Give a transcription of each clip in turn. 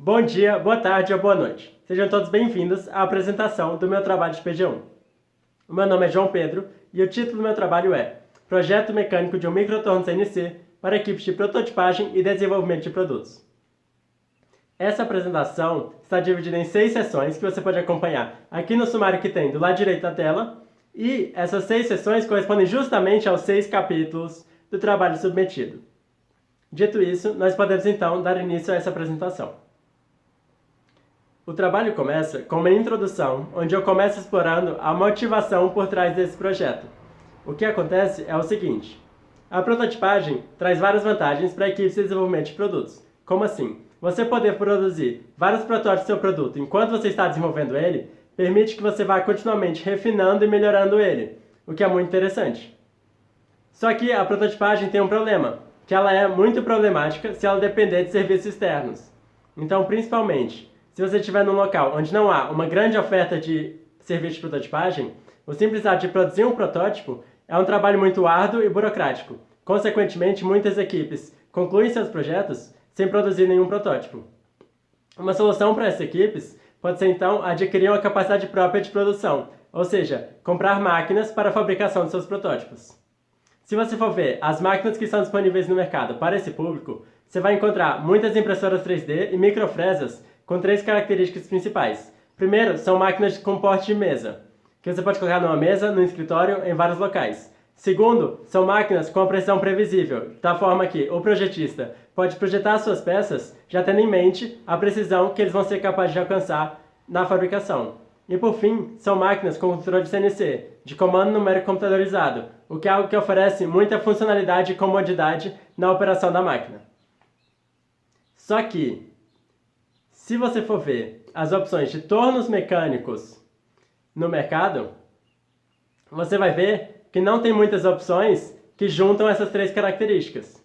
Bom dia, boa tarde ou boa noite. Sejam todos bem-vindos à apresentação do meu trabalho de PG1. O meu nome é João Pedro e o título do meu trabalho é Projeto Mecânico de um Microtorno CNC para equipes de prototipagem e desenvolvimento de produtos. Essa apresentação está dividida em 6 sessões que você pode acompanhar aqui no sumário que tem do lado direito da tela, e essas 6 sessões correspondem justamente aos 6 capítulos do trabalho submetido. Dito isso, nós podemos então dar início a essa apresentação. O trabalho começa com uma introdução, onde eu começo explorando a motivação por trás desse projeto. O que acontece é o seguinte: a prototipagem traz várias vantagens para equipes de desenvolvimento de produtos. Como assim? Você poder produzir vários protótipos do seu produto enquanto você está desenvolvendo ele, permite que você vá continuamente refinando e melhorando ele, o que é muito interessante. Só que a prototipagem tem um problema, que ela é muito problemática se ela depender de serviços externos. Então, principalmente, se você estiver num local onde não há uma grande oferta de serviço de prototipagem, o simples ato de produzir um protótipo é um trabalho muito árduo e burocrático. Consequentemente, muitas equipes concluem seus projetos sem produzir nenhum protótipo. Uma solução para essas equipes pode ser, então, adquirir uma capacidade própria de produção, ou seja, comprar máquinas para a fabricação de seus protótipos. Se você for ver as máquinas que estão disponíveis no mercado para esse público, você vai encontrar muitas impressoras 3D e microfresas com 3 características principais. Primeiro, são máquinas com porte de mesa, que você pode colocar numa mesa, no escritório, em vários locais. Segundo, são máquinas com a precisão previsível, da forma que o projetista pode projetar suas peças já tendo em mente a precisão que eles vão ser capazes de alcançar na fabricação. E por fim, são máquinas com controle de CNC, de comando numérico computadorizado, o que é algo que oferece muita funcionalidade e comodidade na operação da máquina. Só que, se você for ver as opções de tornos mecânicos no mercado, você vai ver que não tem muitas opções que juntam essas 3 características.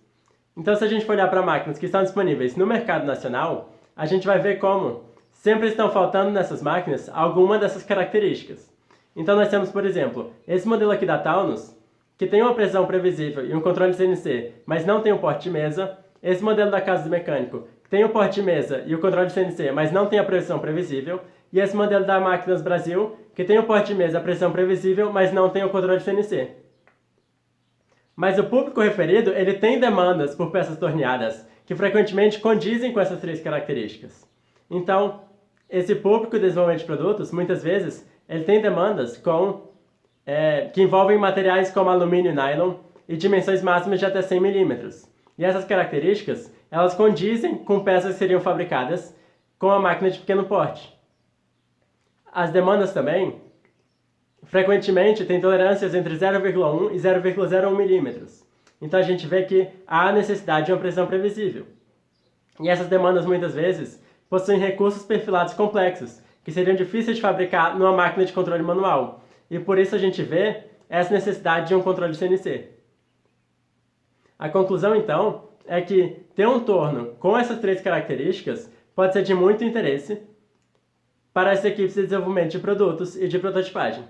Então, se a gente for olhar para máquinas que estão disponíveis no mercado nacional, a gente vai ver como sempre estão faltando nessas máquinas alguma dessas características. Então, nós temos, por exemplo, esse modelo aqui da Taunus, que tem uma precisão previsível e um controle CNC, mas não tem um porte de mesa. Esse modelo da Casa do Mecânico, que tem o porte de mesa e o controle de CNC, mas não tem a precisão previsível. E esse modelo da Máquinas Brasil, que tem o porte de mesa e a precisão previsível, mas não tem o controle de CNC. Mas o público referido, ele tem demandas por peças torneadas, que frequentemente condizem com essas 3 características. Então, esse público de desenvolvimento de produtos, muitas vezes, ele tem demandas que envolvem materiais como alumínio e nylon e dimensões máximas de até 100 milímetros. E essas características, elas condizem com peças que seriam fabricadas com a máquina de pequeno porte. As demandas também, frequentemente, têm tolerâncias entre 0,1 e 0,01 milímetros. Então a gente vê que há necessidade de uma precisão previsível. E essas demandas, muitas vezes, possuem recursos perfilados complexos, que seriam difíceis de fabricar numa máquina de controle manual. E por isso a gente vê essa necessidade de um controle de CNC. A conclusão, então, é que ter um torno com essas 3 características pode ser de muito interesse para as equipes de desenvolvimento de produtos e de prototipagem.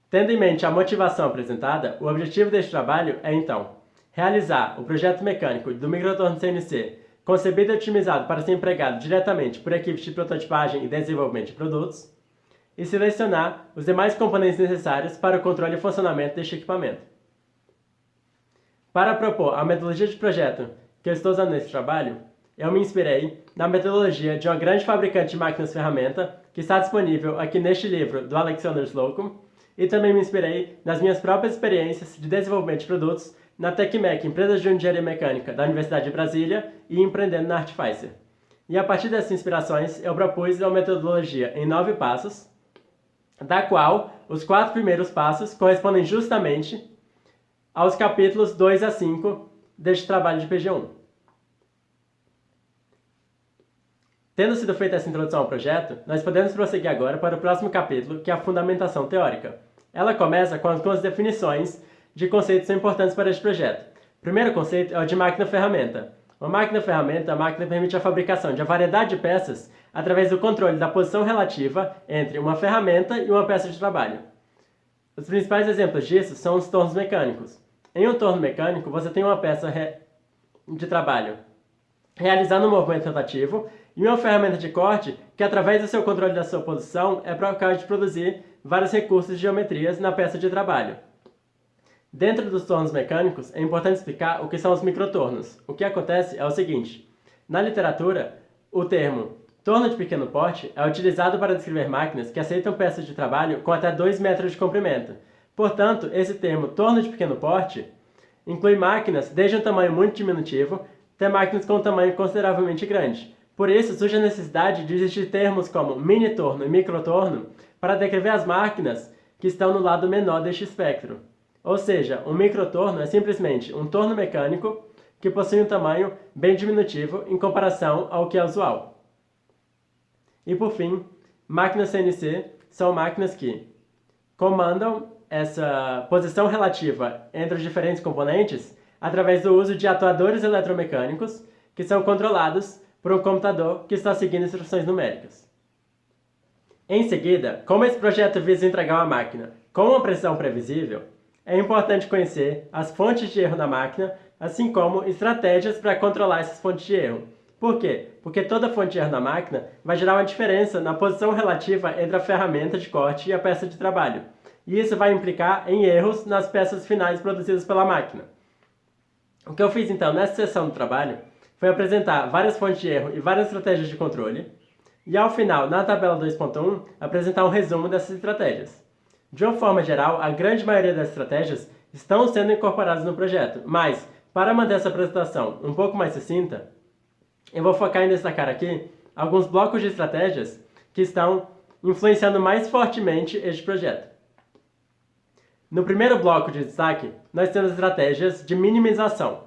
Tendo em mente a motivação apresentada, o objetivo deste trabalho é, então, realizar o projeto mecânico do microtorno CNC concebido e otimizado para ser empregado diretamente por equipes de prototipagem e desenvolvimento de produtos, e selecionar os demais componentes necessários para o controle e funcionamento deste equipamento. Para propor a metodologia de projeto que eu estou usando nesse trabalho, eu me inspirei na metodologia de uma grande fabricante de máquinas-ferramenta que está disponível aqui neste livro do Alexander Slocum, e também me inspirei nas minhas próprias experiências de desenvolvimento de produtos na Tecmec, empresa de engenharia mecânica da Universidade de Brasília, e empreendendo na Artificer. E a partir dessas inspirações, eu propus uma metodologia em 9 passos, da qual os 4 primeiros passos correspondem justamente aos capítulos 2 a 5 deste trabalho de PG1. Tendo sido feita essa introdução ao projeto, nós podemos prosseguir agora para o próximo capítulo, que é a fundamentação teórica. Ela começa com algumas definições de conceitos que são importantes para este projeto. O primeiro conceito é o de máquina-ferramenta. Uma máquina-ferramenta é uma máquina que permite a fabricação de uma variedade de peças através do controle da posição relativa entre uma ferramenta e uma peça de trabalho. Os principais exemplos disso são os tornos mecânicos. Em um torno mecânico, você tem uma peça de trabalho realizando um movimento rotativo, e uma ferramenta de corte que, através do seu controle da sua posição, é capaz de produzir vários recursos de geometrias na peça de trabalho. Dentro dos tornos mecânicos, é importante explicar o que são os microtornos. O que acontece é o seguinte: na literatura, o termo torno de pequeno porte é utilizado para descrever máquinas que aceitam peças de trabalho com até 2 metros de comprimento. Portanto, esse termo torno de pequeno porte inclui máquinas desde um tamanho muito diminutivo até máquinas com um tamanho consideravelmente grande. Por isso, surge a necessidade de existir termos como mini-torno e microtorno para descrever as máquinas que estão no lado menor deste espectro. Ou seja, um microtorno é simplesmente um torno mecânico que possui um tamanho bem diminutivo em comparação ao que é usual. E por fim, máquinas CNC são máquinas que comandam essa posição relativa entre os diferentes componentes através do uso de atuadores eletromecânicos que são controlados por um computador que está seguindo instruções numéricas. Em seguida, como esse projeto visa entregar uma máquina com uma precisão previsível, é importante conhecer as fontes de erro da máquina, assim como estratégias para controlar essas fontes de erro. Por quê? Porque toda fonte de erro da máquina vai gerar uma diferença na posição relativa entre a ferramenta de corte e a peça de trabalho. E isso vai implicar em erros nas peças finais produzidas pela máquina. O que eu fiz então nessa sessão do trabalho foi apresentar várias fontes de erro e várias estratégias de controle, e ao final, na tabela 2.1, apresentar um resumo dessas estratégias. De uma forma geral, a grande maioria das estratégias estão sendo incorporadas no projeto, mas, para manter essa apresentação um pouco mais sucinta, eu vou focar em destacar aqui alguns blocos de estratégias que estão influenciando mais fortemente este projeto. No primeiro bloco de destaque, nós temos estratégias de minimização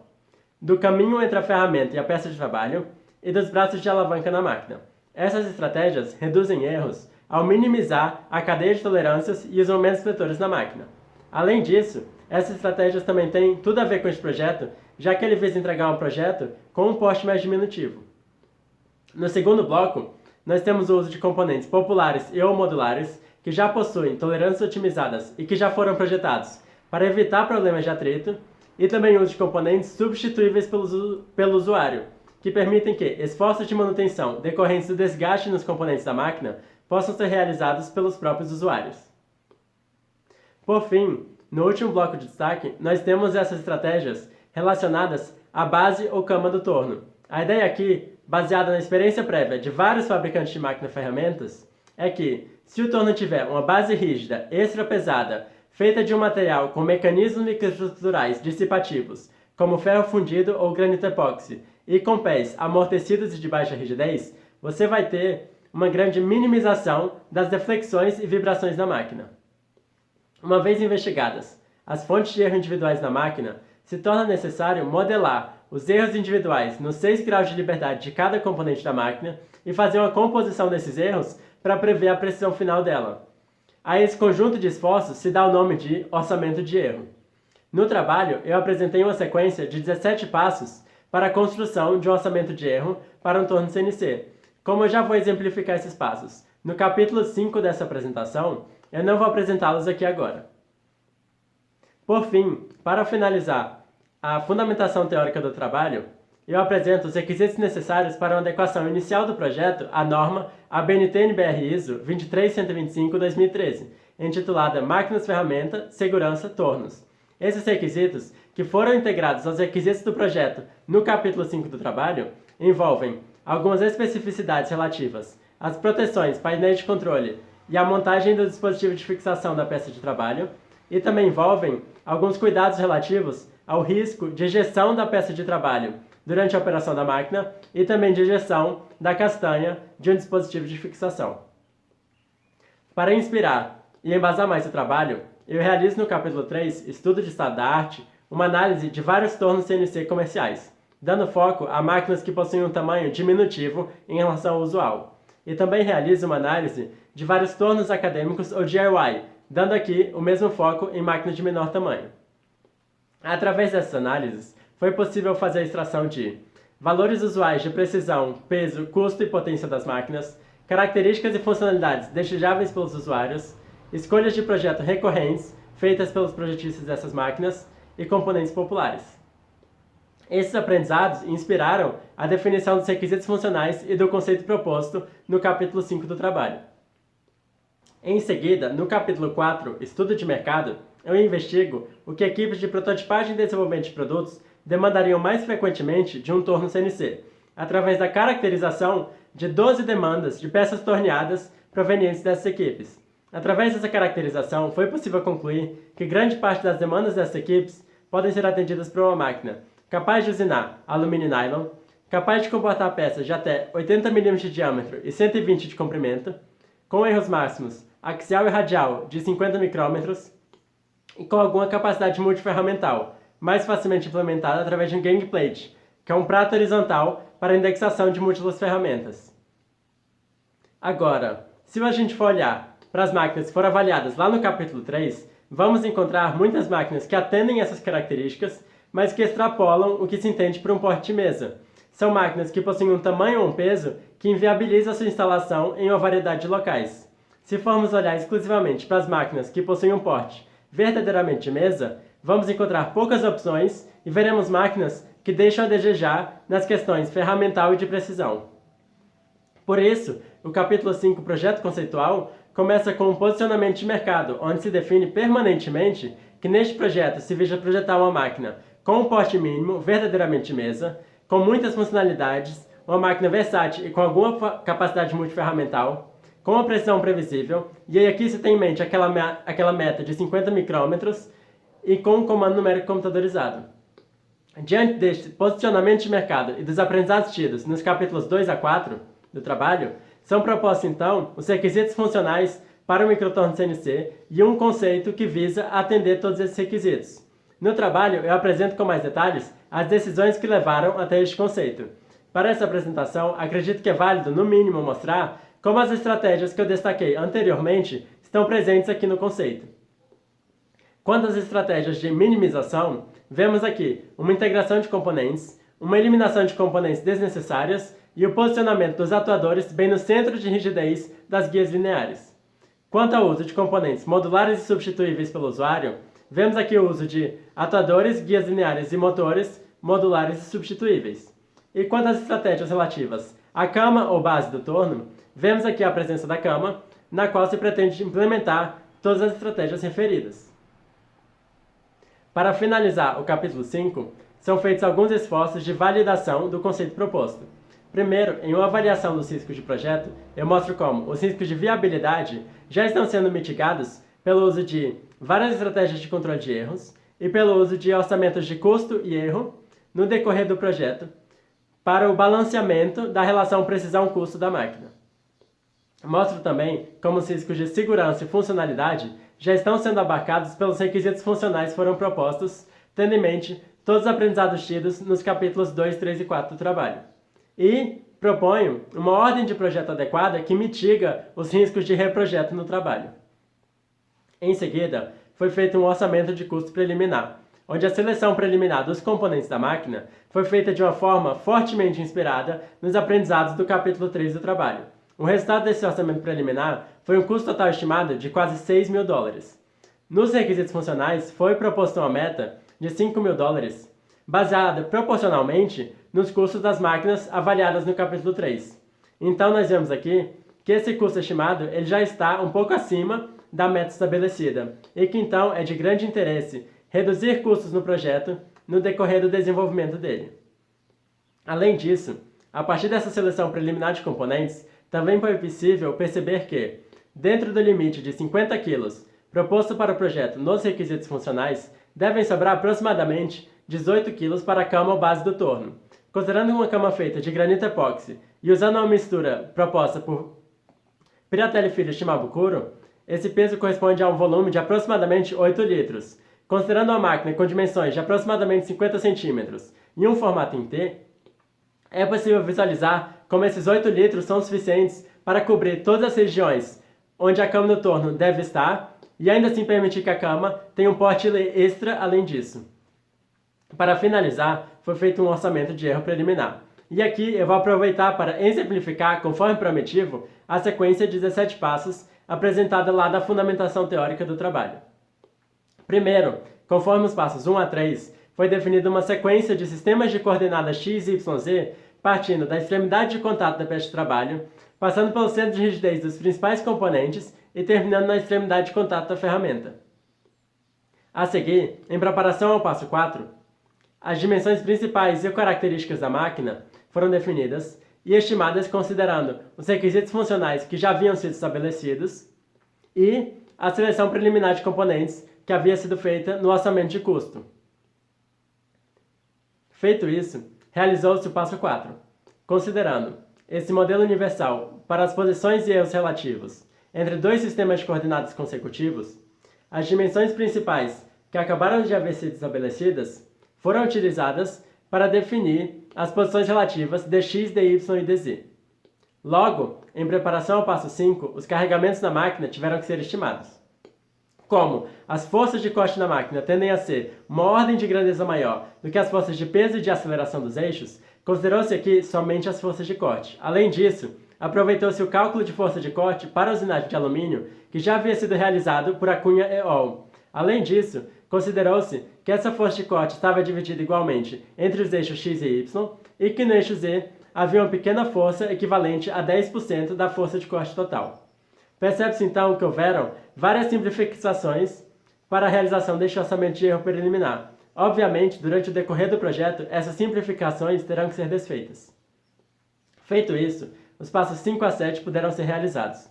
do caminho entre a ferramenta e a peça de trabalho e dos braços de alavanca na máquina. Essas estratégias reduzem erros ao minimizar a cadeia de tolerâncias e os momentos fletores na máquina. Além disso, essas estratégias também têm tudo a ver com este projeto, já que ele visa entregar um projeto com um porte mais diminutivo. No segundo bloco, nós temos o uso de componentes populares e ou modulares que já possuem tolerâncias otimizadas e que já foram projetados para evitar problemas de atrito, e também o uso de componentes substituíveis pelo usuário, que permitem que esforços de manutenção decorrentes do desgaste nos componentes da máquina possam ser realizados pelos próprios usuários. Por fim, no último bloco de destaque, nós temos essas estratégias relacionadas à base ou cama do torno. A ideia aqui, baseada na experiência prévia de vários fabricantes de máquinas e ferramentas, é que, se o torno tiver uma base rígida, extra pesada, feita de um material com mecanismos microestruturais dissipativos, como ferro fundido ou granito epóxi, e com pés amortecidos e de baixa rigidez, você vai ter uma grande minimização das deflexões e vibrações da máquina. Uma vez investigadas as fontes de erro individuais na máquina, se torna necessário modelar os erros individuais nos 6 graus de liberdade de cada componente da máquina e fazer uma composição desses erros para prever a precisão final dela. A esse conjunto de esforços se dá o nome de orçamento de erro. No trabalho, eu apresentei uma sequência de 17 passos para a construção de um orçamento de erro para um torno CNC. Como eu já vou exemplificar esses passos no capítulo 5 dessa apresentação, eu não vou apresentá-los aqui agora. Por fim, para finalizar a fundamentação teórica do trabalho, eu apresento os requisitos necessários para uma adequação inicial do projeto à norma ABNT-NBR ISO 23125-2013, intitulada Máquinas, Ferramenta, Segurança, Tornos. Esses requisitos, que foram integrados aos requisitos do projeto no capítulo 5 do trabalho, envolvem algumas especificidades relativas às proteções, painéis de controle e à montagem do dispositivo de fixação da peça de trabalho, e também envolvem alguns cuidados relativos ao risco de ejeção da peça de trabalho durante a operação da máquina e também de ejeção da castanha de um dispositivo de fixação. Para inspirar e embasar mais o trabalho, eu realizo no capítulo 3, Estudo de Estado da Arte, uma análise de vários tornos CNC comerciais, dando foco a máquinas que possuem um tamanho diminutivo em relação ao usual. E também realizo uma análise de vários tornos acadêmicos ou DIY, dando aqui o mesmo foco em máquinas de menor tamanho. Através dessas análises, foi possível fazer a extração de valores usuais de precisão, peso, custo e potência das máquinas, características e funcionalidades desejáveis pelos usuários, escolhas de projeto recorrentes feitas pelos projetistas dessas máquinas e componentes populares. Esses aprendizados inspiraram a definição dos requisitos funcionais e do conceito proposto no capítulo 5 do trabalho. Em seguida, no capítulo 4, Estudo de Mercado, eu investigo o que equipes de prototipagem e desenvolvimento de produtos demandariam mais frequentemente de um torno CNC, através da caracterização de 12 demandas de peças torneadas provenientes dessas equipes. Através dessa caracterização, foi possível concluir que grande parte das demandas dessas equipes podem ser atendidas por uma máquina capaz de usinar alumínio e nylon, capaz de comportar peças de até 80 mm de diâmetro e 120 de comprimento, com erros máximos axial e radial de 50 micrômetros e com alguma capacidade multiferramental, mais facilmente implementada através de um gang plate, que é um prato horizontal para indexação de múltiplas ferramentas. Agora, se a gente for olhar para as máquinas que foram avaliadas lá no capítulo 3, vamos encontrar muitas máquinas que atendem essas características, mas que extrapolam o que se entende por um porte de mesa. São máquinas que possuem um tamanho ou um peso que inviabiliza a sua instalação em uma variedade de locais. Se formos olhar exclusivamente para as máquinas que possuem um porte verdadeiramente de mesa, vamos encontrar poucas opções e veremos máquinas que deixam a desejar nas questões ferramental e de precisão. Por isso, o capítulo 5, Projeto Conceitual, começa com um posicionamento de mercado, onde se define permanentemente que neste projeto se visa projetar uma máquina com um porte mínimo verdadeiramente de mesa, com muitas funcionalidades, uma máquina versátil e com alguma capacidade multiferramental, com uma precisão previsível, e aí aqui se tem em mente aquela meta de 50 micrômetros e com um comando numérico computadorizado. Diante deste posicionamento de mercado e dos aprendizados tidos nos capítulos 2 a 4 do trabalho, são propostos então os requisitos funcionais para o microtorno CNC e um conceito que visa atender todos esses requisitos. No trabalho, eu apresento com mais detalhes as decisões que levaram até este conceito. Para essa apresentação, acredito que é válido, no mínimo, mostrar como as estratégias que eu destaquei anteriormente estão presentes aqui no conceito. Quanto às estratégias de minimização, vemos aqui uma integração de componentes, uma eliminação de componentes desnecessárias e o posicionamento dos atuadores bem no centro de rigidez das guias lineares. Quanto ao uso de componentes modulares e substituíveis pelo usuário, vemos aqui o uso de atuadores, guias lineares e motores modulares e substituíveis. E quanto às estratégias relativas à cama ou base do torno, vemos aqui a presença da cama, na qual se pretende implementar todas as estratégias referidas. Para finalizar o capítulo 5, são feitos alguns esforços de validação do conceito proposto. Primeiro, em uma avaliação dos riscos de projeto, eu mostro como os riscos de viabilidade já estão sendo mitigados pelo uso de várias estratégias de controle de erros e pelo uso de orçamentos de custo e erro no decorrer do projeto para o balanceamento da relação precisão-custo da máquina. Mostro também como os riscos de segurança e funcionalidade já estão sendo abarcados pelos requisitos funcionais que foram propostos, tendo em mente todos os aprendizados tidos nos capítulos 2, 3 e 4 do trabalho. E proponho uma ordem de projeto adequada que mitiga os riscos de reprojeto no trabalho. Em seguida, foi feito um orçamento de custo preliminar, onde a seleção preliminar dos componentes da máquina foi feita de uma forma fortemente inspirada nos aprendizados do capítulo 3 do trabalho. O resultado desse orçamento preliminar foi um custo total estimado de quase $6.000. Nos requisitos funcionais, foi proposta uma meta de $5.000, baseada proporcionalmente nos custos das máquinas avaliadas no capítulo 3. Então, nós vemos aqui que esse custo estimado ele já está um pouco acima da meta estabelecida, e que então é de grande interesse reduzir custos no projeto no decorrer do desenvolvimento dele. Além disso, a partir dessa seleção preliminar de componentes, também foi possível perceber que, dentro do limite de 50 kg proposto para o projeto nos requisitos funcionais, devem sobrar aproximadamente 18 kg para a cama ou base do torno. Considerando uma cama feita de granito epóxi e usando uma mistura proposta por Piratelli Filho Shimabukuro, esse peso corresponde a um volume de aproximadamente 8 litros. Considerando uma máquina com dimensões de aproximadamente 50 centímetros e um formato em T, é possível visualizar como esses 8 litros são suficientes para cobrir todas as regiões onde a cama no torno deve estar e ainda assim permitir que a cama tenha um porte extra além disso. Para finalizar, foi feito um orçamento de erro preliminar. E aqui eu vou aproveitar para exemplificar, conforme prometido, a sequência de 17 passos apresentada lá da fundamentação teórica do trabalho. Primeiro, conforme os passos 1 a 3, foi definida uma sequência de sistemas de coordenadas x, y, z, partindo da extremidade de contato da peça de trabalho, passando pelo centro de rigidez dos principais componentes e terminando na extremidade de contato da ferramenta. A seguir, em preparação ao passo 4, as dimensões principais e características da máquina foram definidas e estimadas considerando os requisitos funcionais que já haviam sido estabelecidos e a seleção preliminar de componentes que havia sido feita no orçamento de custo. Feito isso, realizou-se o passo 4, considerando esse modelo universal para as posições e erros relativos entre dois sistemas de coordenadas consecutivos. As dimensões principais que acabaram de haver sido estabelecidas foram utilizadas para definir as posições relativas dx, dy e dz. Logo, em preparação ao passo 5, os carregamentos da máquina tiveram que ser estimados. Como as forças de corte na máquina tendem a ser uma ordem de grandeza maior do que as forças de peso e de aceleração dos eixos, considerou-se aqui somente as forças de corte. Além disso, aproveitou-se o cálculo de força de corte para a usinagem de alumínio, que já havia sido realizado por Acunha et al. Além disso, considerou-se que essa força de corte estava dividida igualmente entre os eixos x e y e que no eixo z havia uma pequena força equivalente a 10% da força de corte total. Percebe-se então que houveram várias simplificações para a realização deste orçamento de erro preliminar. Obviamente, durante o decorrer do projeto, essas simplificações terão que ser desfeitas. Feito isso, os passos 5 a 7 puderam ser realizados.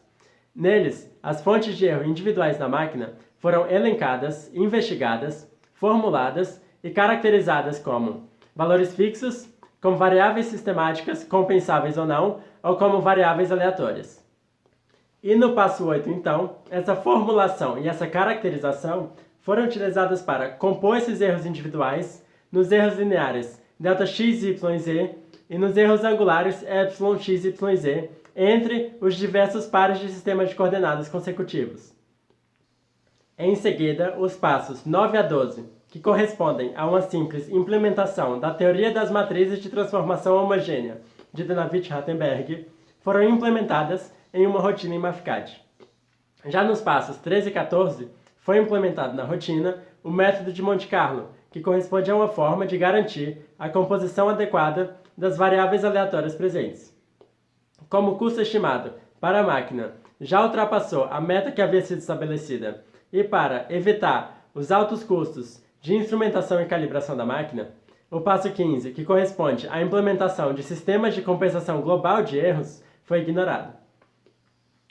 Neles, as fontes de erro individuais da máquina foram elencadas, investigadas, formuladas e caracterizadas como valores fixos, como variáveis sistemáticas, compensáveis ou não, ou como variáveis aleatórias. E no passo 8, então, essa formulação e essa caracterização foram utilizadas para compor esses erros individuais nos erros lineares Δx, y, z e nos erros angulares ε, x, y, z entre os diversos pares de sistemas de coordenadas consecutivos. Em seguida, os passos 9 a 12, que correspondem a uma simples implementação da teoria das matrizes de transformação homogênea de Dynavit-Rattenberg, foram implementadas em uma rotina em MAFCAD. Já nos passos 13 e 14, foi implementado na rotina o método de Monte Carlo, que corresponde a uma forma de garantir a composição adequada das variáveis aleatórias presentes. Como o custo estimado para a máquina já ultrapassou a meta que havia sido estabelecida e para evitar os altos custos de instrumentação e calibração da máquina, o passo 15, que corresponde à implementação de sistemas de compensação global de erros, foi ignorado.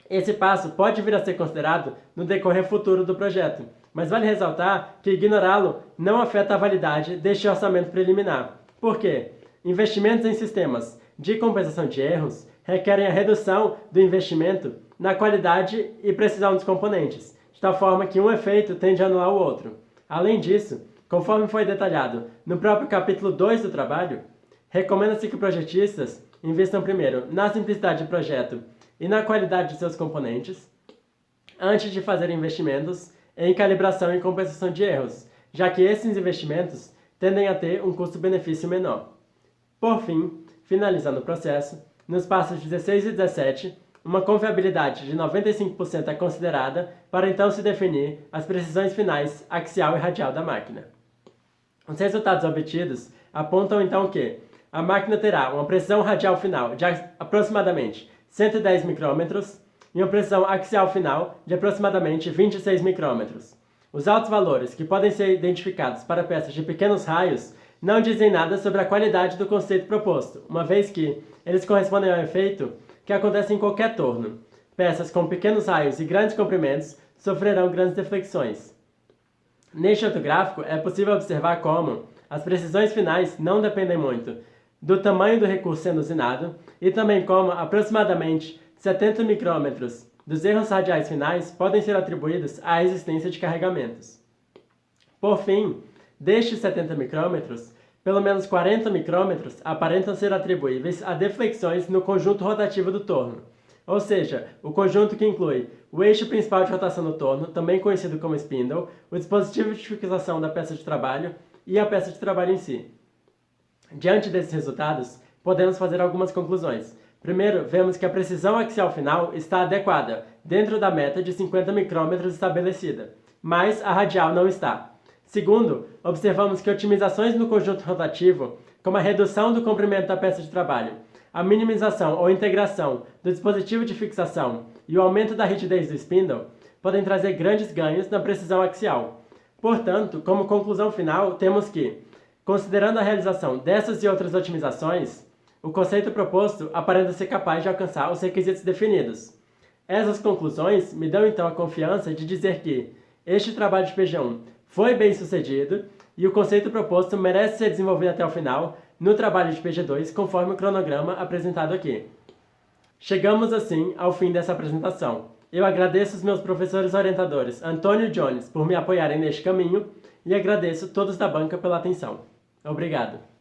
Esse passo pode vir a ser considerado no decorrer futuro do projeto, mas vale ressaltar que ignorá-lo não afeta a validade deste orçamento preliminar. Por quê? Investimentos em sistemas de compensação de erros requerem a redução do investimento na qualidade e precisão dos componentes, de tal forma que um efeito tende a anular o outro. Além disso, conforme foi detalhado no próprio capítulo 2 do trabalho, recomenda-se que projetistas investam primeiro na simplicidade do projeto e na qualidade de seus componentes, antes de fazer investimentos em calibração e compensação de erros, já que esses investimentos tendem a ter um custo-benefício menor. Por fim, finalizando o processo, nos passos 16 e 17, uma confiabilidade de 95% é considerada para então se definir as precisões finais axial e radial da máquina. Os resultados obtidos apontam então que a máquina terá uma precisão radial final de aproximadamente 110 micrômetros e uma precisão axial final de aproximadamente 26 micrômetros. Os altos valores que podem ser identificados para peças de pequenos raios não dizem nada sobre a qualidade do conceito proposto, uma vez que eles correspondem ao efeito que acontece em qualquer torno. Peças com pequenos raios e grandes comprimentos sofrerão grandes deflexões. Neste outro gráfico, é possível observar como as precisões finais não dependem muito do tamanho do recurso sendo usinado e também como aproximadamente 70 micrômetros dos erros radiais finais podem ser atribuídos à existência de carregamentos. Por fim, destes 70 micrômetros, pelo menos 40 micrômetros aparentam ser atribuíveis a deflexões no conjunto rotativo do torno, ou seja, o conjunto que inclui o eixo principal de rotação do torno, também conhecido como spindle, o dispositivo de fixação da peça de trabalho e a peça de trabalho em si. Diante desses resultados, podemos fazer algumas conclusões. Primeiro, vemos que a precisão axial final está adequada, dentro da meta de 50 micrômetros estabelecida, mas a radial não está. Segundo, observamos que otimizações no conjunto rotativo, como a redução do comprimento da peça de trabalho, a minimização ou integração do dispositivo de fixação e o aumento da rigidez do spindle, podem trazer grandes ganhos na precisão axial. Portanto, como conclusão final, temos que, considerando a realização dessas e outras otimizações, o conceito proposto aparenta ser capaz de alcançar os requisitos definidos. Essas conclusões me dão então a confiança de dizer que este trabalho de PG1 foi bem sucedido e o conceito proposto merece ser desenvolvido até o final no trabalho de PG2 conforme o cronograma apresentado aqui. Chegamos assim ao fim dessa apresentação. Eu agradeço os meus professores orientadores Antônio e Jones por me apoiarem neste caminho e agradeço todos da banca pela atenção. Obrigado.